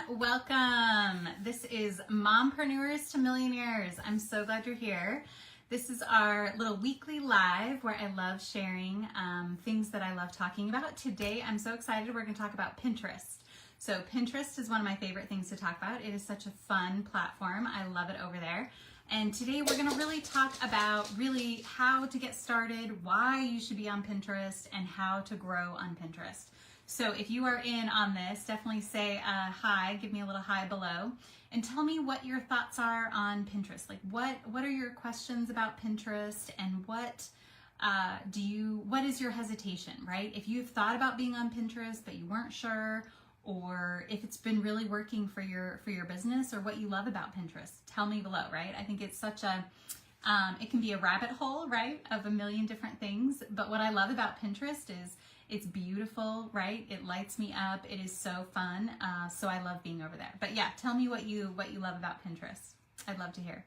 welcome. This is Mompreneurs to Millionaires. I'm so glad you're here. This is our little weekly live where I love sharing things that I love talking about. Today, I'm so excited. We're going to talk about Pinterest. So Pinterest is one of my favorite things to talk about. It is such a fun platform. I love it over there. And today we're going to really talk about really how to get started, why you should be on Pinterest, and how to grow on Pinterest. So if you are in on this, definitely say hi, give me a little hi below, and tell me what your thoughts are on Pinterest. Like what are your questions about Pinterest, and what is your hesitation, right? If you've thought about being on Pinterest but you weren't sure, or if it's been really working for your business, or what you love about Pinterest, tell me below, right? I think it's such a it can be a rabbit hole, right, of a million different things. But what I love about Pinterest is it's beautiful, right? It lights me up. It is so fun. So I love being over there. But yeah, tell me what you love about Pinterest. I'd love to hear.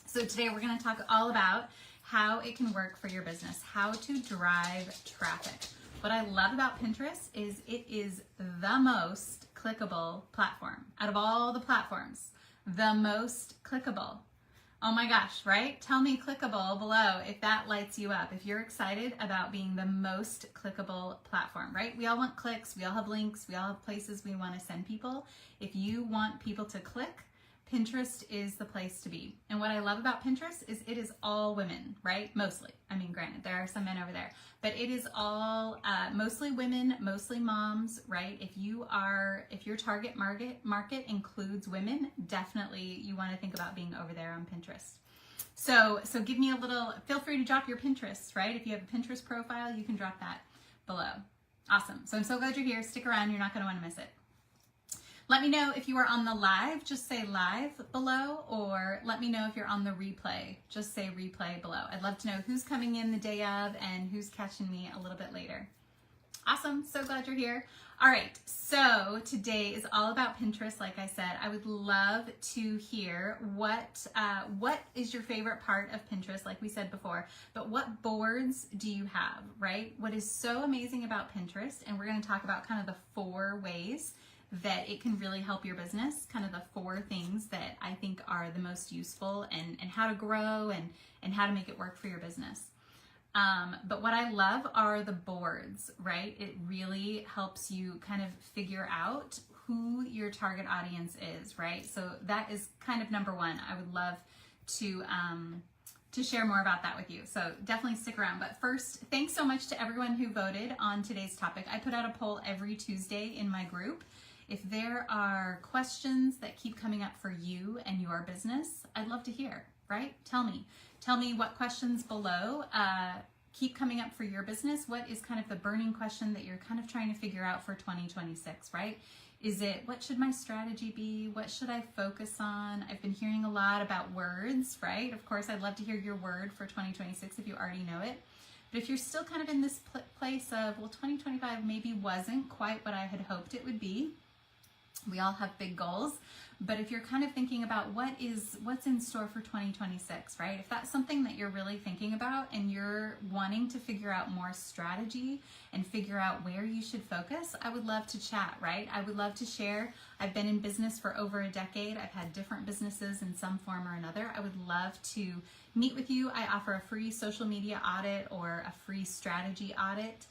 So today we're going to talk all about how it can work for your business, how to drive traffic. What I love about Pinterest is it is the most clickable platform. Out of all the platforms, the most clickable. Oh my gosh, right? Tell me clickable below if that lights you up. If you're excited about being the most clickable platform, right? We all want clicks, we all have links, we all have places we want to send people. If you want people to click, Pinterest is the place to be. And what I love about Pinterest is it is all women, right? Mostly. I mean, granted, there are some men over there, but it is all mostly women, mostly moms, right? If your target market includes women, definitely you want to think about being over there on Pinterest. So give me feel free to drop your Pinterest, right? If you have a Pinterest profile, you can drop that below. Awesome. So I'm so glad you're here. Stick around. You're not going to want to miss it. Let me know if you are on the live, just say live below, or let me know if you're on the replay, just say replay below. I'd love to know who's coming in the day of and who's catching me a little bit later. Awesome, so glad you're here. All right, so today is all about Pinterest, like I said. I would love to hear what is your favorite part of Pinterest, like we said before, but what boards do you have, right? What is so amazing about Pinterest, and we're gonna talk about kind of the 4 ways that it can really help your business, kind of the 4 things that I think are the most useful, and how to grow and how to make it work for your business. But what I love are the boards, right? It really helps you kind of figure out who your target audience is, right? So that is kind of number 1. I would love to share more about that with you. So definitely stick around. But first, thanks so much to everyone who voted on today's topic. I put out a poll every Tuesday in my group. If there are questions that keep coming up for you and your business, I'd love to hear, right? Tell me what questions below keep coming up for your business. What is kind of the burning question that you're kind of trying to figure out for 2026, right? Is it, what should my strategy be? What should I focus on? I've been hearing a lot about words, right? Of course, I'd love to hear your word for 2026 if you already know it. But if you're still kind of in this place of, well, 2025 maybe wasn't quite what I had hoped it would be. We all have big goals, but if you're kind of thinking about what's in store for 2026, right? If that's something that you're really thinking about and you're wanting to figure out more strategy and figure out where you should focus, I would love to chat, right? I would love to share. I've been in business for over a decade. I've had different businesses in some form or another. I would love to meet with you. I offer a free social media audit or a free strategy audit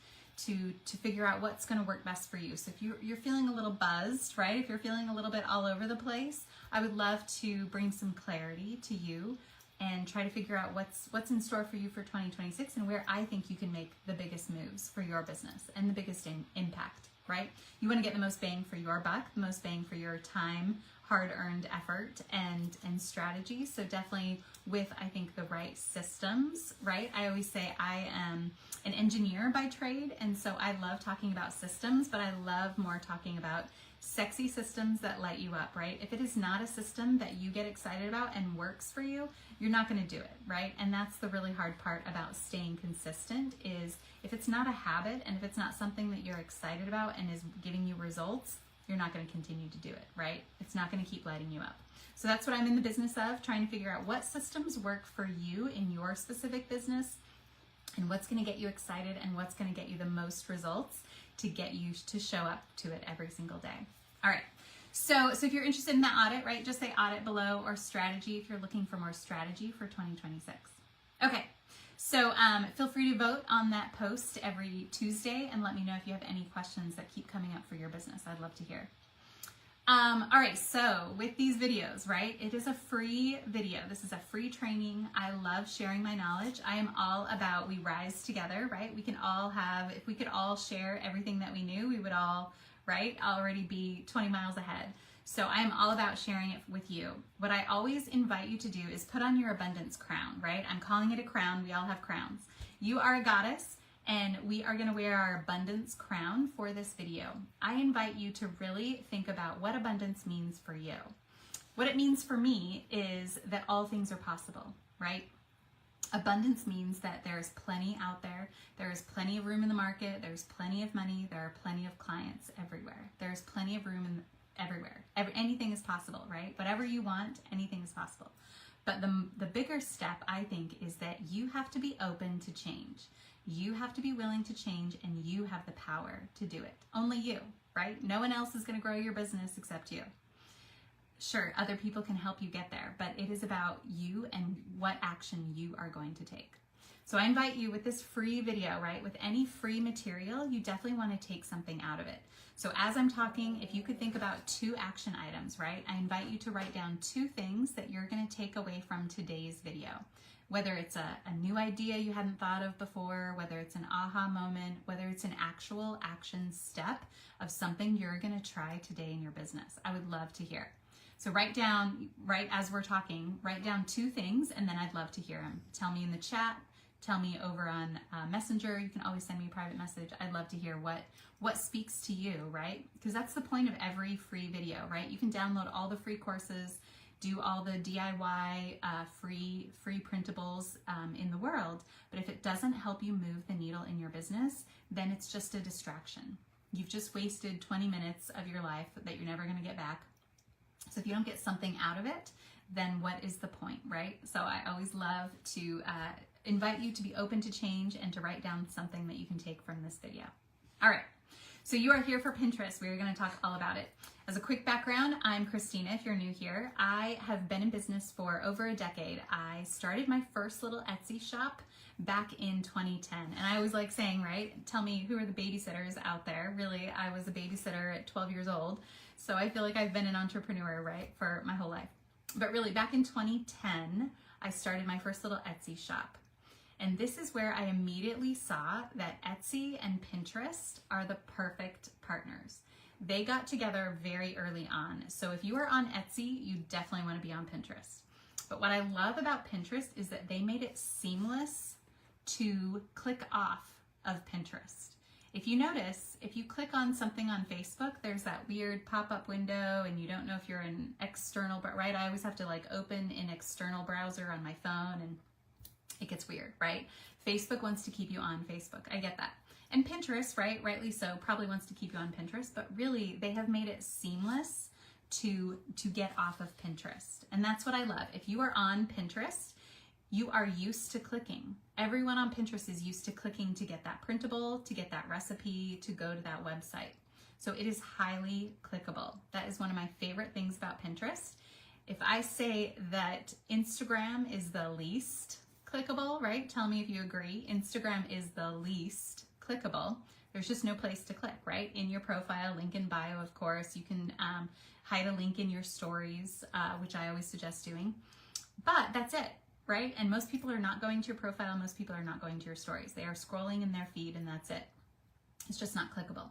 to figure out what's going to work best for you. So if you're feeling a little buzzed, right? If you're feeling a little bit all over the place, I would love to bring some clarity to you and try to figure out what's in store for you for 2026 and where I think you can make the biggest moves for your business and the biggest impact, right? You want to get the most bang for your buck, the most bang for your time, hard-earned effort and strategy. So definitely with, I think, the right systems, right? I always say I am an engineer by trade, and so I love talking about systems, but I love more talking about sexy systems that light you up, right? If it is not a system that you get excited about and works for you, you're not going to do it, right? And that's the really hard part about staying consistent is if it's not a habit and if it's not something that you're excited about and is giving you results, you're not going to continue to do it, right? It's not going to keep lighting you up. So that's what I'm in the business of, trying to figure out what systems work for you in your specific business and what's going to get you excited and what's going to get you the most results to get you to show up to it every single day. All right. So if you're interested in that audit, right, just say audit below, or strategy if you're looking for more strategy for 2026. Okay, so feel free to vote on that post every Tuesday and let me know if you have any questions that keep coming up for your business. I'd love to hear. All right, so with these videos, right, it is a free video. This is a free training. I love sharing my knowledge. I am all about we rise together, right? We can all have, if we could all share everything that we knew, we would all, right, already be 20 miles ahead. So I am all about sharing it with you. What I always invite you to do is put on your abundance crown, right? I'm calling it a crown. We all have crowns. You are a goddess, and we are going to wear our abundance crown for this video. I invite you to really think about what abundance means for you. What it means for me is that all things are possible, right? Abundance means that there's plenty out there. There is plenty of room in the market. There's plenty of money. There are plenty of clients everywhere. There's plenty of room everywhere. Anything is possible, right? Whatever you want, anything is possible. But the bigger step, I think, is that you have to be open to change. You have to be willing to change, and you have the power to do it. Only you, right? No one else is going to grow your business except you. Sure, other people can help you get there, but it is about you and what action you are going to take. So I invite you with this free video, right? With any free material, you definitely want to take something out of it. So as I'm talking, if you could think about 2 action items, right? I invite you to write down 2 things that you're going to take away from today's video. Whether it's a new idea you hadn't thought of before, whether it's an aha moment, whether it's an actual action step of something you're going to try today in your business. I would love to hear. So write down, right as we're talking, write down 2 things, and then I'd love to hear them. Tell me in the chat. Tell me over on Messenger. You can always send me a private message. I'd love to hear what speaks to you, right? Because that's the point of every free video, right? You can download all the free courses, do all the DIY free printables in the world, but if it doesn't help you move the needle in your business, then it's just a distraction. You've just wasted 20 minutes of your life that you're never going to get back. So if you don't get something out of it, then what is the point, right? So I always love to invite you to be open to change and to write down something that you can take from this video. All right, so you are here for Pinterest. We're going to talk all about it. As a quick background, I'm Christina, if you're new here. I have been in business for over a decade. I started my first little Etsy shop back in 2010. And I always like saying, right, tell me who are the babysitters out there. Really, I was a babysitter at 12 years old. So I feel like I've been an entrepreneur, right, for my whole life. But really, back in 2010, I started my first little Etsy shop. And this is where I immediately saw that Etsy and Pinterest are the perfect partners. They got together very early on. So if you are on Etsy, you definitely want to be on Pinterest. But what I love about Pinterest is that they made it seamless to click off of Pinterest. If you notice, if you click on something on Facebook, there's that weird pop-up window and you don't know if you're an external, but right, I always have to like open an external browser on my phone and it gets weird, right? Facebook wants to keep you on Facebook. I get that. And Pinterest, right, rightly so, probably wants to keep you on Pinterest, but really they have made it seamless to get off of Pinterest. And that's what I love. If you are on Pinterest, you are used to clicking. Everyone on Pinterest is used to clicking to get that printable, to get that recipe, to go to that website. So it is highly clickable. That is one of my favorite things about Pinterest. If I say that Instagram is the least clickable, right? Tell me if you agree. Instagram is the least clickable. There's just no place to click, right? In your profile, link in bio, of course. You can hide a link in your stories, which I always suggest doing. But that's it, right? And most people are not going to your profile. Most people are not going to your stories. They are scrolling in their feed and that's it. It's just not clickable.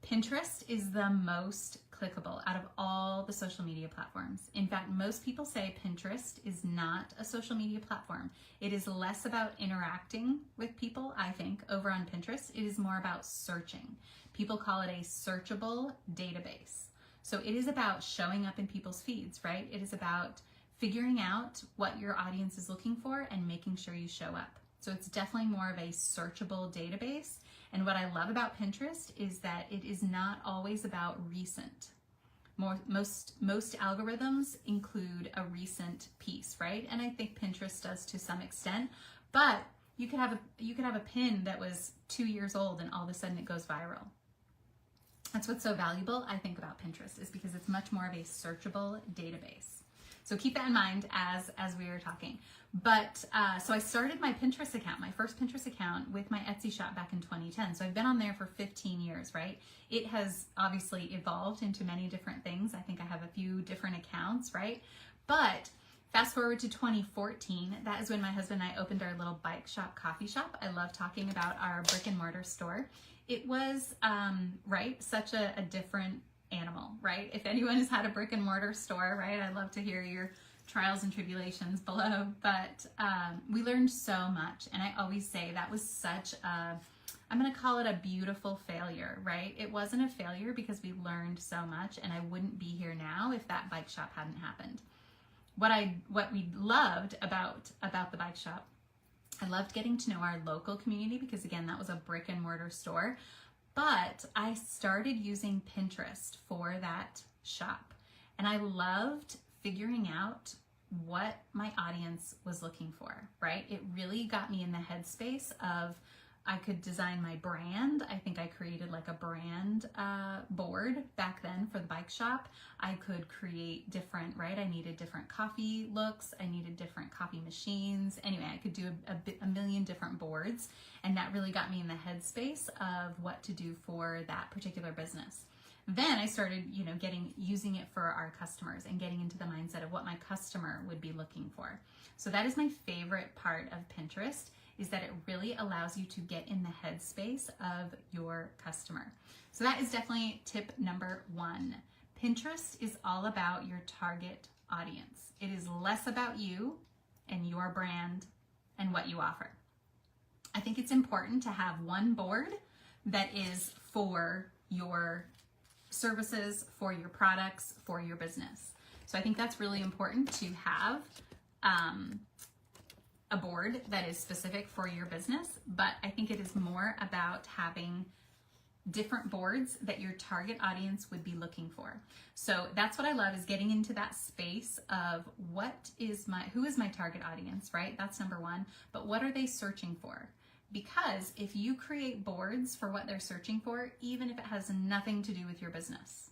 Pinterest is the most clickable out of all the social media platforms. In fact, most people say Pinterest is not a social media platform. It is less about interacting with people, I think, over on Pinterest. It is more about searching. People call it a searchable database. So it is about showing up in people's feeds, right? It is about figuring out what your audience is looking for and making sure you show up. So it's definitely more of a searchable database. And what I love about Pinterest is that it is not always about recent. Most algorithms include a recent piece, right? And I think Pinterest does to some extent, but you could have a pin that was 2 years old and all of a sudden it goes viral. That's what's so valuable, I think, about Pinterest, is because it's much more of a searchable database. So keep that in mind as we are talking. But so I started my Pinterest account, my first Pinterest account, with my Etsy shop back in 2010. So I've been on there for 15 years, right? It has obviously evolved into many different things. I think I have a few different accounts, right? But fast forward to 2014, that is when my husband and I opened our little bike shop, coffee shop. I love talking about our brick and mortar store. It was, right, such a different animal, right? If anyone has had a brick and mortar store, right, I'd love to hear your trials and tribulations below. But we learned so much. And I always say that was such a, I'm going to call it a beautiful failure, right? It wasn't a failure because we learned so much, and I wouldn't be here now if that bike shop hadn't happened. What we loved about the bike shop, I loved getting to know our local community because, again, that was a brick and mortar store. But I started using Pinterest for that shop, and I loved figuring out what my audience was looking for, right? It really got me in the headspace of, I could design my brand. I think I created like a brand board back then for the bike shop. I could create different, right? I needed different coffee looks. I needed different coffee machines. Anyway, I could do a million different boards, and that really got me in the headspace of what to do for that particular business. Then I started, using it for our customers and getting into the mindset of what my customer would be looking for. So that is my favorite part of Pinterest, is that it really allows you to get in the headspace of your customer. So that is definitely tip number 1. Pinterest is all about your target audience. It is less about you and your brand and what you offer. I think it's important to have one board that is for your services, for your products, for your business. So I think that's really important to have a board that is specific for your business, but I think it is more about having different boards that your target audience would be looking for. So that's what I love, is getting into that space of who is my target audience, right? That's number 1, but what are they searching for? Because if you create boards for what they're searching for, even if it has nothing to do with your business,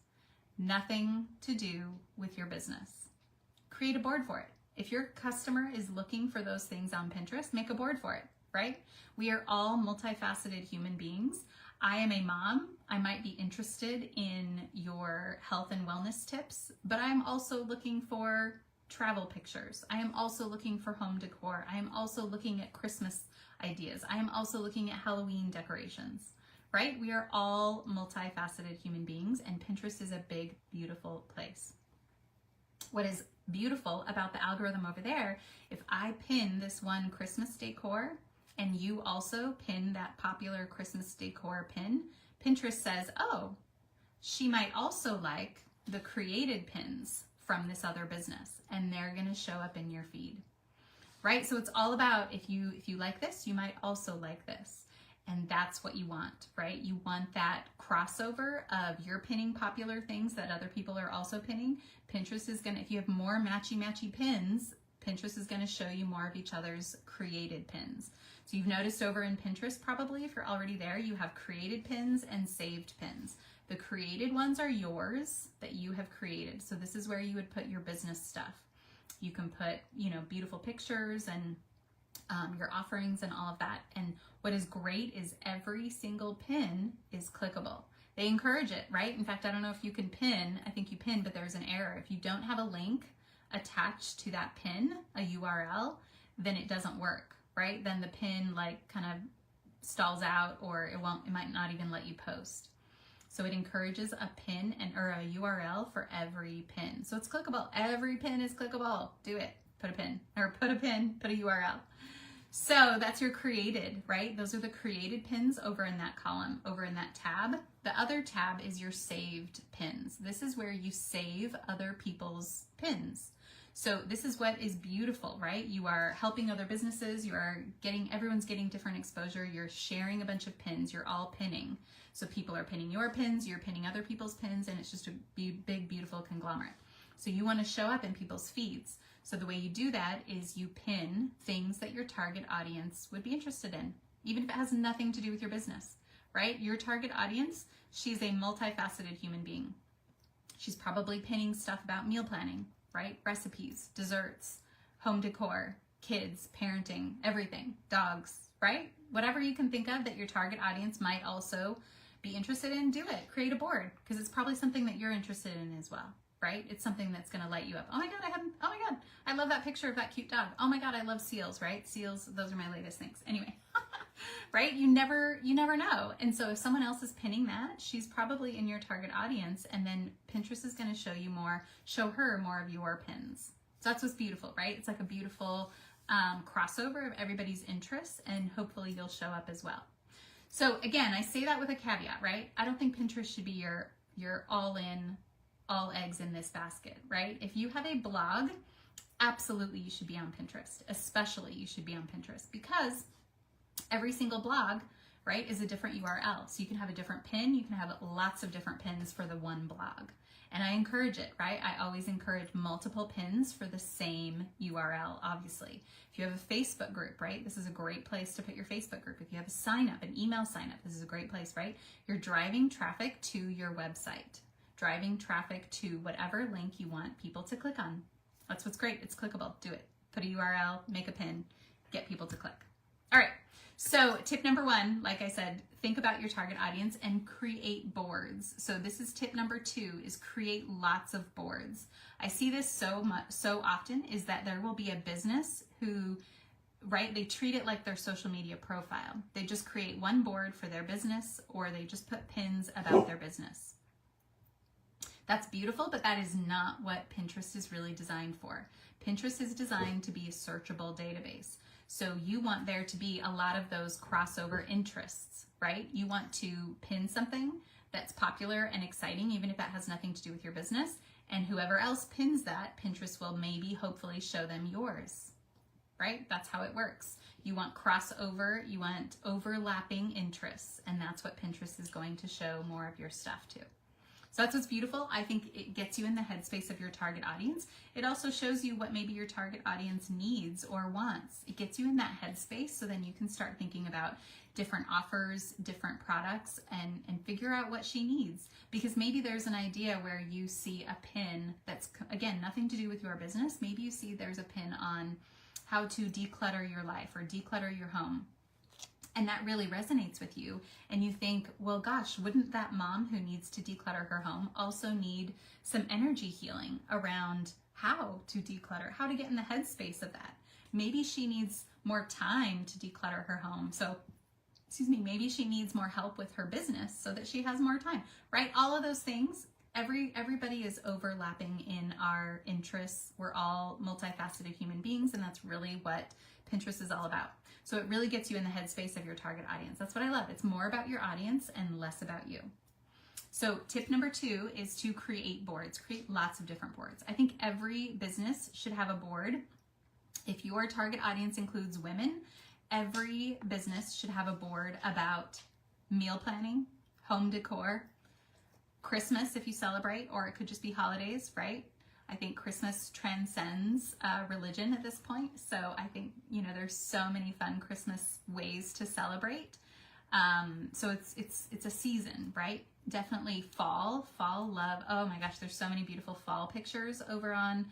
create a board for it. If your customer is looking for those things on Pinterest, make a board for it, right? We are all multifaceted human beings. I am a mom. I might be interested in your health and wellness tips, but I'm also looking for travel pictures. I am also looking for home decor. I am also looking at Christmas ideas. I am also looking at Halloween decorations, right? We are all multifaceted human beings, and Pinterest is a big, beautiful place. What is beautiful about the algorithm over there, if I pin this one Christmas decor and you also pin that popular Christmas decor pin, Pinterest says, oh, she might also like the created pins from this other business, and they're going to show up in your feed, right? So it's all about, if you like this, you might also like this. And that's what you want, right? You want that crossover of you're pinning popular things that other people are also pinning. Pinterest is going to, if you have more matchy pins, Pinterest is going to show you more of each other's created pins. So you've noticed over in Pinterest, probably, if you're already there, you have created pins and saved pins. The created ones are yours that you have created. So this is where you would put your business stuff. You can put, beautiful pictures and your offerings and all of that. And what is great is every single pin is clickable. They encourage it, right? In fact, I don't know if you can pin. I think you pin, but there's an error. If you don't have a link attached to that pin, a URL, then it doesn't work, right? Then the pin kind of stalls out, or it might not even let you post. So it encourages a pin or a URL for every pin. So it's clickable. Every pin is clickable. Do it. Put a pin, put a URL. So that's your created, right? Those are the created pins over in that column, over in that tab. The other tab is your saved pins. This is where you save other people's pins. So this is what is beautiful, right? You are helping other businesses. Everyone's getting different exposure. You're sharing a bunch of pins. You're all pinning. So people are pinning your pins, you're pinning other people's pins, and it's just a big, beautiful conglomerate. So you want to show up in people's feeds. So the way you do that is you pin things that your target audience would be interested in, even if it has nothing to do with your business, right? Your target audience, she's a multifaceted human being. She's probably pinning stuff about meal planning, right? Recipes, desserts, home decor, kids, parenting, everything, dogs, right? Whatever you can think of that your target audience might also be interested in, do it. Create a board, because it's probably something that you're interested in as well, right? It's something that's going to light you up. Oh my God, I love that picture of that cute dog. Oh my God, I love seals, right? Seals, those are my latest things. Anyway, right? You never know. And so if someone else is pinning that, she's probably in your target audience, and then Pinterest is going to show her more of your pins. So that's what's beautiful, right? It's like a beautiful crossover of everybody's interests, and hopefully you'll show up as well. So again, I say that with a caveat, right? I don't think Pinterest should be your all eggs in this basket, right? If you have a blog, absolutely you should be on Pinterest. Especially you should be on Pinterest, because every single blog, right, is a different URL. So you can have a different pin. You can have lots of different pins for the one blog. And I encourage it, right? I always encourage multiple pins for the same URL, obviously. If you have a Facebook group, right, this is a great place to put your Facebook group. If you have a sign up, an email sign up, this is a great place, right? You're driving traffic to your website, driving traffic to whatever link you want people to click on. That's what's great. It's clickable. Do it. Put a URL, make a pin, get people to click. All right. So tip number 1, like I said, think about your target audience and create boards. So this is tip number 2, is create lots of boards. I see this so often, is that there will be a business who, right, they treat it like their social media profile. They just create one board for their business, or they just put pins about their business. That's beautiful, but that is not what Pinterest is really designed for. Pinterest is designed to be a searchable database. So you want there to be a lot of those crossover interests, right? You want to pin something that's popular and exciting, even if that has nothing to do with your business. And whoever else pins that, Pinterest will maybe hopefully show them yours, right? That's how it works. You want crossover, you want overlapping interests, and that's what Pinterest is going to show more of your stuff to. So that's what's beautiful. I think it gets you in the headspace of your target audience. It also shows you what maybe your target audience needs or wants. It gets you in that headspace, so then you can start thinking about different offers, different products, and figure out what she needs. Because maybe there's an idea where you see a pin that's, again, nothing to do with your business. Maybe you see there's a pin on how to declutter your life or declutter your home. And that really resonates with you, and you think, well, gosh, wouldn't that mom who needs to declutter her home also need some energy healing around how to declutter, how to get in the headspace of that? Maybe she needs more time to declutter her home. So, maybe she needs more help with her business so that she has more time, right? All of those things, everybody is overlapping in our interests. We're all multifaceted human beings, and that's really what Pinterest is all about. So it really gets you in the headspace of your target audience. That's what I love. It's more about your audience and less about you. So tip number 2 is to create boards. Create lots of different boards. I think every business should have a board. If your target audience includes women, every business should have a board about meal planning, home decor, Christmas if you celebrate, or it could just be holidays, right? I think Christmas transcends religion at this point. So I think, there's so many fun Christmas ways to celebrate. So it's a season, right? Definitely fall love. Oh my gosh, there's so many beautiful fall pictures over on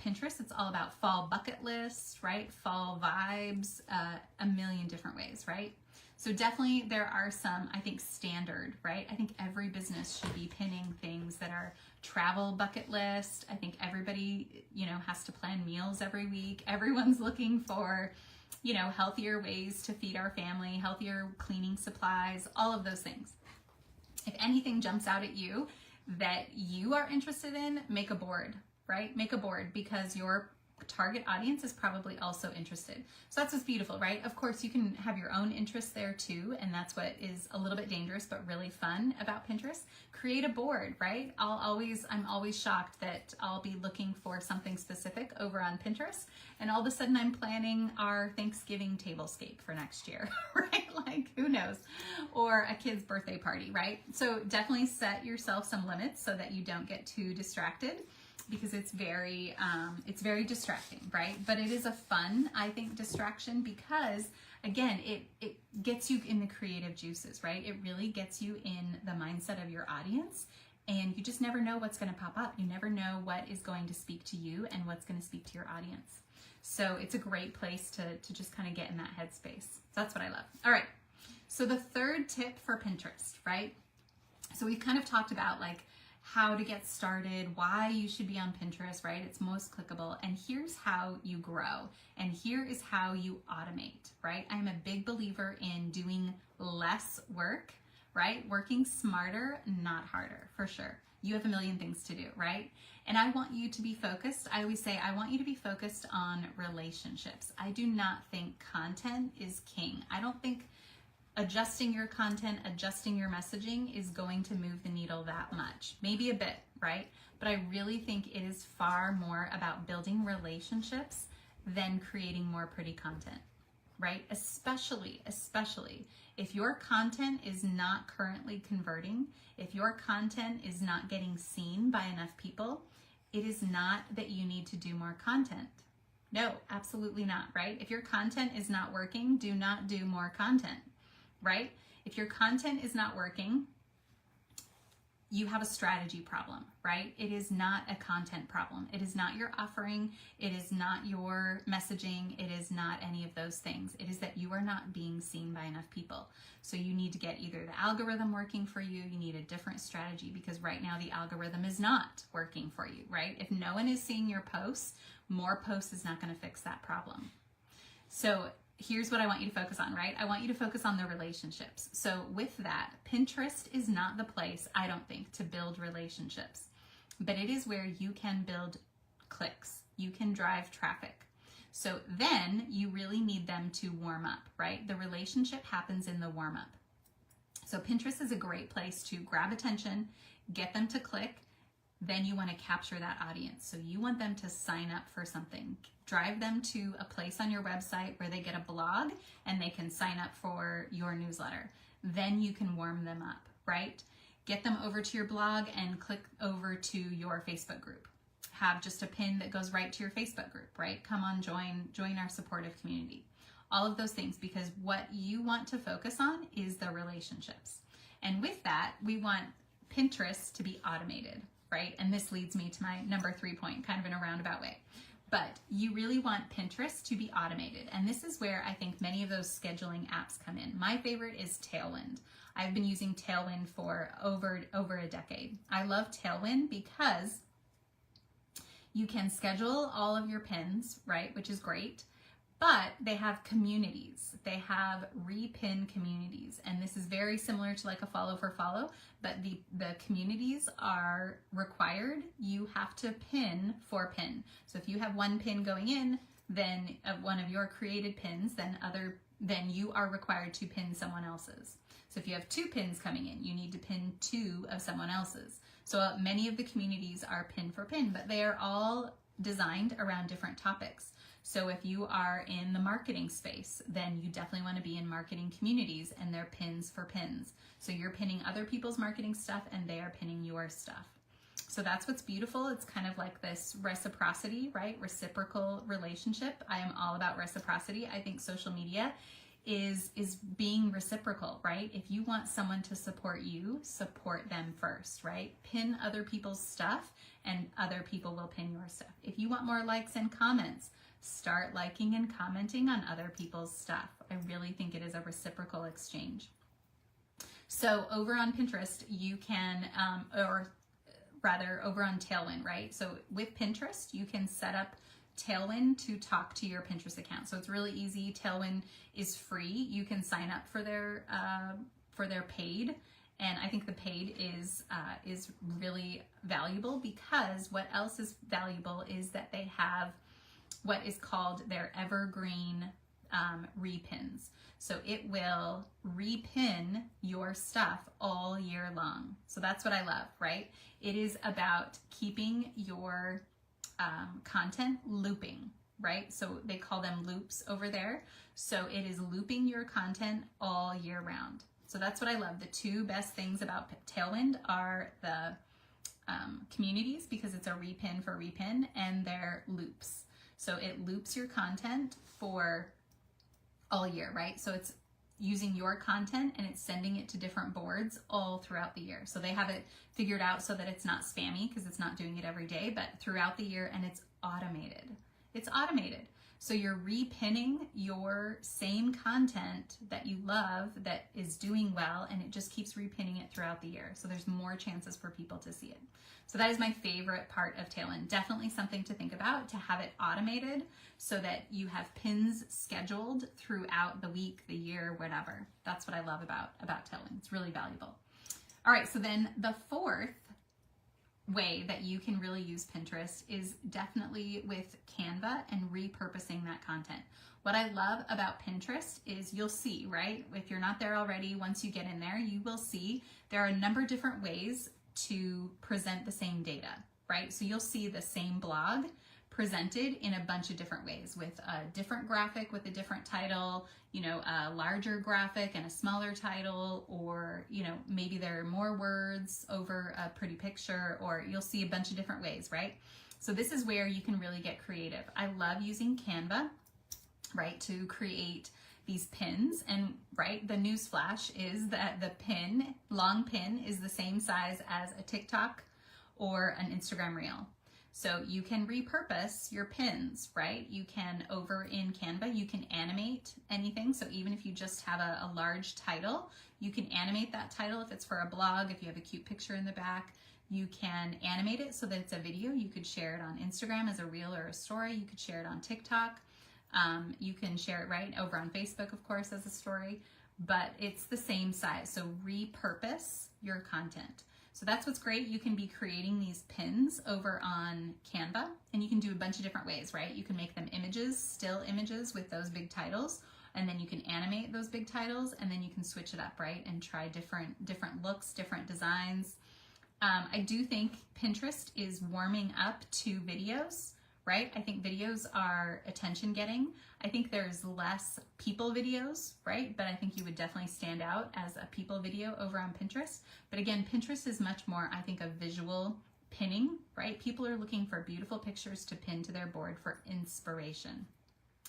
Pinterest. It's all about fall bucket lists, right? Fall vibes, a million different ways, right? So definitely there are some, I think, standard, right? I think every business should be pinning things that are travel bucket list. I think everybody, has to plan meals every week. Everyone's looking for, healthier ways to feed our family, healthier cleaning supplies, all of those things. If anything jumps out at you that you are interested in, make a board, right? Make a board, because your target audience is probably also interested. So that's what's beautiful, right? Of course, you can have your own interests there too, and that's what is a little bit dangerous but really fun about Pinterest. Create a board, right? I'm always shocked that I'll be looking for something specific over on Pinterest, and all of a sudden I'm planning our Thanksgiving tablescape for next year, right? Like, who knows? Or a kid's birthday party, right? So definitely set yourself some limits so that you don't get too distracted, because it's very distracting, right? But it is a fun, I think, distraction, because again, it gets you in the creative juices, right? It really gets you in the mindset of your audience, and you just never know what's going to pop up. You never know what is going to speak to you and what's going to speak to your audience. So it's a great place to just kind of get in that headspace. So that's what I love. All right. So the third tip for Pinterest, right? So we've kind of talked about like how to get started, why you should be on Pinterest, right? It's most clickable. And here's how you grow. And here is how you automate, right? I'm a big believer in doing less work, right? Working smarter, not harder, for sure. You have a million things to do, right? And I want you to be focused. I always say, I want you to be focused on relationships. I do not think content is king. I don't think adjusting your content, adjusting your messaging is going to move the needle that much. Maybe a bit, right? But I really think it is far more about building relationships than creating more pretty content, right? Especially if your content is not currently converting, if your content is not getting seen by enough people, it is not that you need to do more content. No, absolutely not, right? If your content is not working, do not do more content. Right? If your content is not working, you have a strategy problem, right? It is not a content problem. It is not your offering. It is not your messaging. It is not any of those things. It is that you are not being seen by enough people. So you need to get either the algorithm working for you, you need a different strategy, because right now the algorithm is not working for you, right? If no one is seeing your posts, more posts is not going to fix that problem. So here's what I want you to focus on, right? I want you to focus on the relationships. So with that, Pinterest is not the place, I don't think, to build relationships, but it is where you can build clicks. You can drive traffic. So then you really need them to warm up, right? The relationship happens in the warm up. So Pinterest is a great place to grab attention, get them to click. Then you want to capture that audience. So you want them to sign up for something. Drive them to a place on your website where they get a blog and they can sign up for your newsletter. Then you can warm them up, right? Get them over to your blog and click over to your Facebook group. Have just a pin that goes right to your Facebook group, right? Come on, join our supportive community. All of those things, because what you want to focus on is the relationships. And with that, we want Pinterest to be automated, right? And this leads me to my number 3 point, kind of in a roundabout way. But you really want Pinterest to be automated. And this is where I think many of those scheduling apps come in. My favorite is Tailwind. I've been using Tailwind for over a decade. I love Tailwind because you can schedule all of your pins, right? Which is great. But they have communities. They have repin communities. And this is very similar to like a follow for follow, but the communities are required. You have to pin for pin. So if you have one pin going in, then one of your created pins, then you are required to pin someone else's. So if you have 2 pins coming in, you need to pin 2 of someone else's. So many of the communities are pin for pin, but they are all designed around different topics. So if you are in the marketing space, then you definitely want to be in marketing communities, and they're pins for pins. So you're pinning other people's marketing stuff and they are pinning your stuff. So that's what's beautiful. It's kind of like this reciprocity, right? Reciprocal relationship. I am all about reciprocity. I think social media is being reciprocal, right? If you want someone to support you, support them first, right? Pin other people's stuff and other people will pin your stuff. If you want more likes and comments, start liking and commenting on other people's stuff. I really think it is a reciprocal exchange. So over on Pinterest, you can, or rather over on Tailwind, right? So with Pinterest, you can set up Tailwind to talk to your Pinterest account. So it's really easy. Tailwind is free. You can sign up for their paid. And I think the paid is really valuable, because what else is valuable is that they have what is called their evergreen repins. So it will repin your stuff all year long. So that's what I love, right? It is about keeping your content looping, right? So they call them loops over there. So it is looping your content all year round. So that's what I love. The 2 best things about Tailwind are the communities, because it's a repin for repin, and their loops. So it loops your content for all year, right? So it's using your content and it's sending it to different boards all throughout the year. So they have it figured out so that it's not spammy because it's not doing it every day, but throughout the year, and it's automated. It's automated. So you're repinning your same content that you love that is doing well, and it just keeps repinning it throughout the year. So there's more chances for people to see it. So that is my favorite part of Tailwind. Definitely something to think about, to have it automated so that you have pins scheduled throughout the week, the year, whatever. That's what I love about Tailwind. It's really valuable. All right, so then the fourth way that you can really use Pinterest is definitely with Canva and repurposing that content. What I love about Pinterest is you'll see, right? If you're not there already, once you get in there, you will see there are a number of different ways to present the same data, right? So you'll see the same blog presented in a bunch of different ways, with a different graphic with a different title, you know, a larger graphic and a smaller title, or, you know, maybe there are more words over a pretty picture, or you'll see a bunch of different ways, right? So this is where you can really get creative. I love using Canva, right, to create these pins. And right, the news flash is that the pin, long pin, is the same size as a TikTok or an Instagram reel. So you can repurpose your pins, right? You can, over in Canva, you can animate anything. So even if you just have a large title, you can animate that title. If it's for a blog, if you have a cute picture in the back, you can animate it so that it's a video. You could share it on Instagram as a reel or a story. You could share it on TikTok. You can share it right over on Facebook, of course, as a story, but it's the same size. So repurpose your content. So that's what's great. You can be creating these pins over on Canva, and you can do a bunch of different ways, right? You can make them images, still images with those big titles, and then you can animate those big titles, and then you can switch it up, right? And try different looks, different designs. I do think Pinterest is warming up to videos, right? I think videos are attention getting. I think there's less people videos, right? But I think you would definitely stand out as a people video over on Pinterest. But again, Pinterest is much more, I think, a visual pinning, right? People are looking for beautiful pictures to pin to their board for inspiration,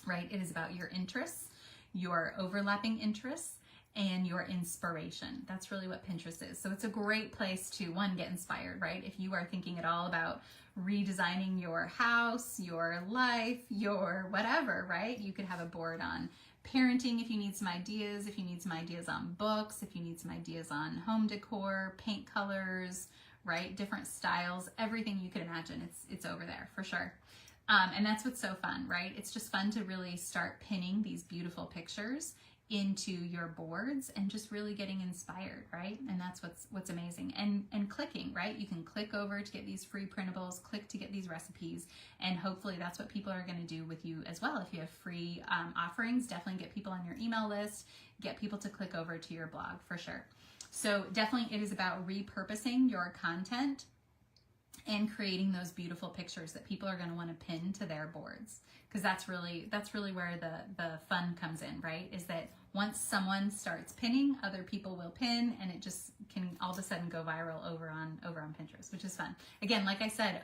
right? It is about your interests, your overlapping interests, and your inspiration. That's really what Pinterest is. So it's a great place to, one, get inspired, right? If you are thinking at all about redesigning your house, your life, your whatever, right? You could have a board on parenting if you need some ideas, if you need some ideas on books, if you need some ideas on home decor, paint colors, right? Different styles, everything you could imagine, it's over there for sure. And that's what's so fun, right? It's just fun to really start pinning these beautiful pictures into your boards and just really getting inspired, right? And that's what's amazing. And clicking, right? You can click over to get these free printables, click to get these recipes, and hopefully that's what people are going to do with you as well. If you have free offerings, definitely get people on your email list, get people to click over to your blog for sure. So definitely it is about repurposing your content and creating those beautiful pictures that people are going to want to pin to their boards, because that's really where the fun comes in, right? Is that once someone starts pinning, other people will pin, and it just can all of a sudden go viral over on Pinterest, which is fun. Again, like I said,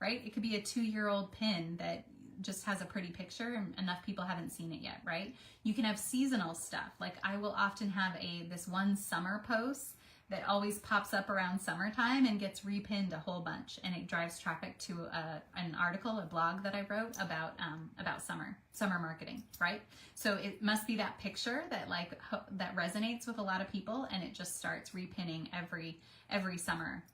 right? It could be a 2-year-old pin that just has a pretty picture and enough people haven't seen it yet, right? You can have seasonal stuff. Like I will often have this one summer post that always pops up around summertime and gets repinned a whole bunch, and it drives traffic to an article, a blog that I wrote about summer marketing, right? So it must be that picture that that resonates with a lot of people, and it just starts repinning every summer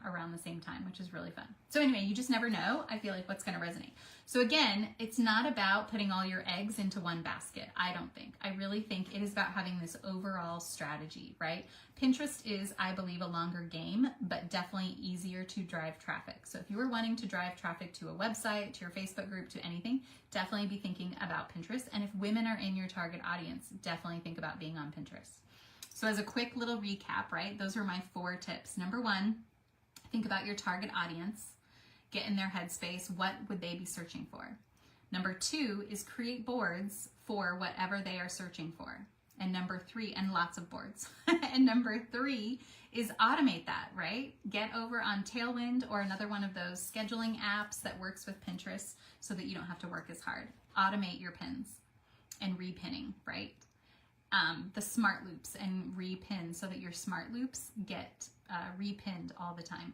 around the same time, which is really fun. So anyway, you just never know, I feel like, what's going to resonate. So again, it's not about putting all your eggs into one basket, I don't think. I really think it is about having this overall strategy, right? Pinterest is, I believe, a longer game, but definitely easier to drive traffic. So if you were wanting to drive traffic to a website, to your Facebook group, to anything, definitely be thinking about Pinterest. And if women are in your target audience, definitely think about being on Pinterest. So as a quick little recap, right, those are my 4 tips. Number 1, think about your target audience, get in their headspace. What would they be searching for? Number 2 is create boards for whatever they are searching for. And number 3, and lots of boards. And number 3 is automate that, right? Get over on Tailwind or another one of those scheduling apps that works with Pinterest so that you don't have to work as hard. Automate your pins. and repinning, right? The smart loops and repin so that your smart loops get repinned all the time.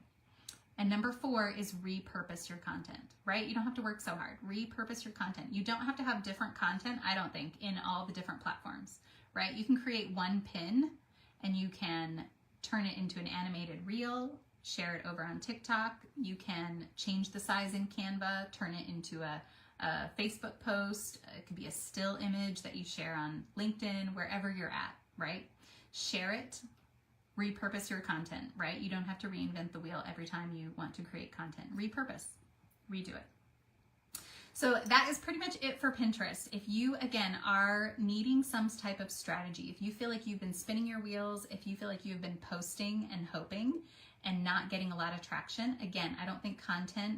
And number 4 is repurpose your content, right? You don't have to work so hard. Repurpose your content. You don't have to have different content, I don't think, in all the different platforms, right? You can create one pin and you can turn it into an animated reel, share it over on TikTok. You can change the size in Canva, turn it into a Facebook post. It could be a still image that you share on LinkedIn, wherever you're at, right? Share it. Repurpose your content, right? You don't have to reinvent the wheel every time you want to create content. Repurpose, redo it. So that is pretty much it for Pinterest. If you, again, are needing some type of strategy, if you feel like you've been spinning your wheels, if you feel like you've been posting and hoping and not getting a lot of traction, again, I don't think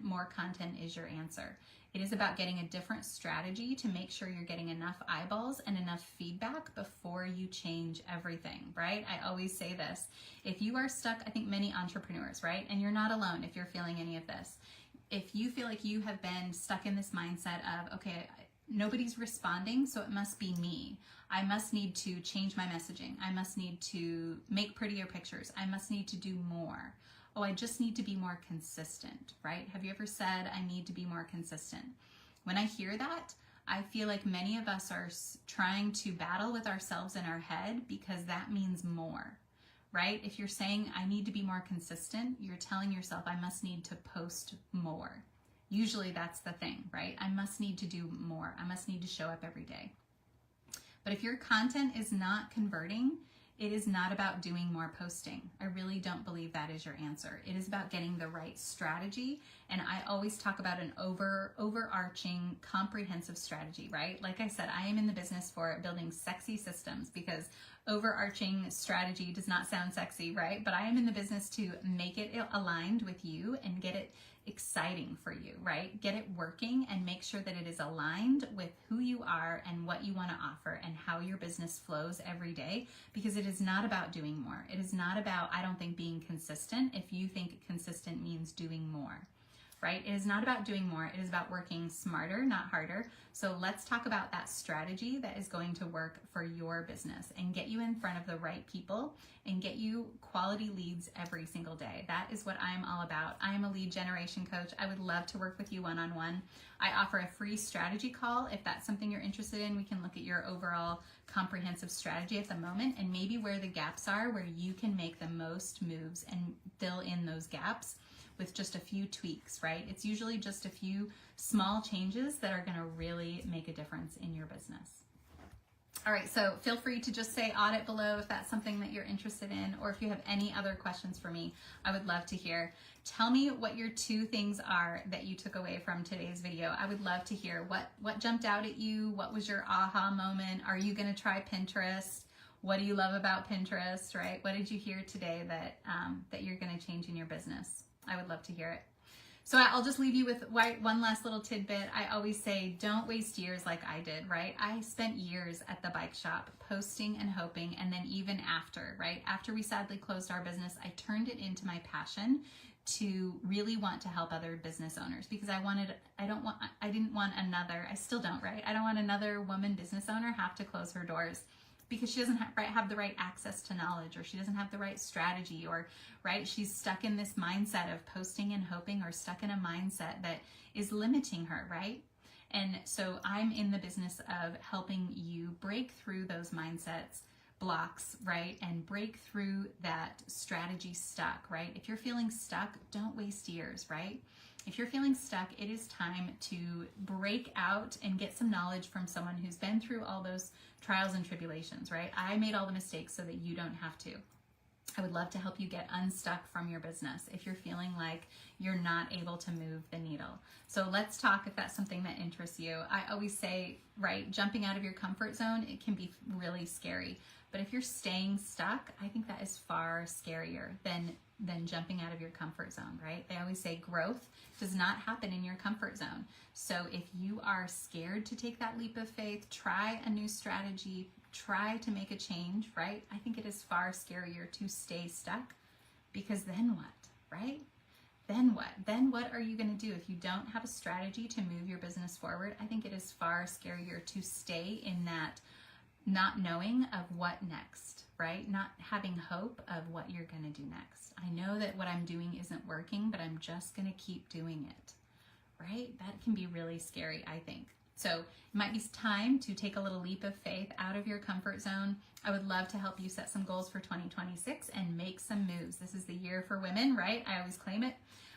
more content is your answer. It is about getting a different strategy to make sure you're getting enough eyeballs and enough feedback before you change everything, right? I always say this. If you are stuck, I think many entrepreneurs, right? And you're not alone if you're feeling any of this. If you feel like you have been stuck in this mindset of, okay, nobody's responding, so it must be me. I must need to change my messaging. I must need to make prettier pictures. I must need to do more. Oh, I just need to be more consistent, right? Have you ever said, I need to be more consistent? When I hear that, I feel like many of us are trying to battle with ourselves in our head because that means more, right? If you're saying, I need to be more consistent, you're telling yourself, I must need to post more. Usually that's the thing, right? I must need to do more. I must need to show up every day. But if your content is not converting, it is not about doing more posting. I really don't believe that is your answer. It is about getting the right strategy. And I always talk about an overarching, comprehensive strategy, right? Like I said, I am in the business for building sexy systems because overarching strategy does not sound sexy, right? But I am in the business to make it aligned with you and get it exciting for you, right? Get it working and make sure that it is aligned with who you are and what you want to offer and how your business flows every day, because it is not about doing more. It is not about, I don't think, being consistent if you think consistent means doing more, right? It is not about doing more. It is about working smarter, not harder. So let's talk about that strategy that is going to work for your business and get you in front of the right people and get you quality leads every single day. That is what I'm all about. I am a lead generation coach. I would love to work with you one-on-one. I offer a free strategy call. If that's something you're interested in, we can look at your overall comprehensive strategy at the moment and maybe where the gaps are, where you can make the most moves and fill in those gaps with just a few tweaks, right? It's usually just a few small changes that are going to really make a difference in your business. All right, so feel free to just say audit below if that's something that you're interested in, or if you have any other questions for me, I would love to hear. Tell me what your 2 things are that you took away from today's video. I would love to hear what jumped out at you. What was your aha moment? Are you going to try Pinterest? What do you love about Pinterest, right? What did you hear today that you're going to change in your business? I would love to hear it. So I'll just leave you with one last little tidbit. I always say, don't waste years like I did, right? I spent years at the bike shop posting and hoping, and then even after, right? After we sadly closed our business, I turned it into my passion to really want to help other business owners because I didn't want another, I still don't, right? I don't want another woman business owner have to close her doors because she doesn't have the right access to knowledge, or she doesn't have the right strategy, or right, she's stuck in this mindset of posting and hoping, or stuck in a mindset that is limiting her, right? And so I'm in the business of helping you break through those mindsets blocks, right? And break through that strategy stuck, right? If you're feeling stuck, don't waste years, right? If you're feeling stuck, it is time to break out and get some knowledge from someone who's been through all those trials and tribulations, right? I made all the mistakes so that you don't have to. I would love to help you get unstuck from your business if you're feeling like you're not able to move the needle. So let's talk if that's something that interests you. I always say, right, jumping out of your comfort zone, it can be really scary. But if you're staying stuck, I think that is far scarier than jumping out of your comfort zone, right? They always say growth does not happen in your comfort zone. So if you are scared to take that leap of faith, try a new strategy, try to make a change, right? I think it is far scarier to stay stuck, because then what, right? then what? Then what are you going to do if you don't have a strategy to move your business forward? I think it is far scarier to stay in that not knowing of what next, right? Not having hope of what you're going to do next. I know that what I'm doing isn't working, but I'm just going to keep doing it, right? That can be really scary, I think. So it might be time to take a little leap of faith out of your comfort zone. I would love to help you set some goals for 2026 and make some moves. This is the year for women, right? I always claim it.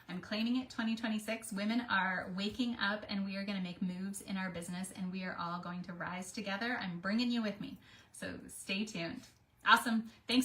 I'm claiming it, 2026. Women are waking up and we are going to make moves in our business and we are all going to rise together. I'm bringing you with me. So stay tuned. Awesome. Thanks.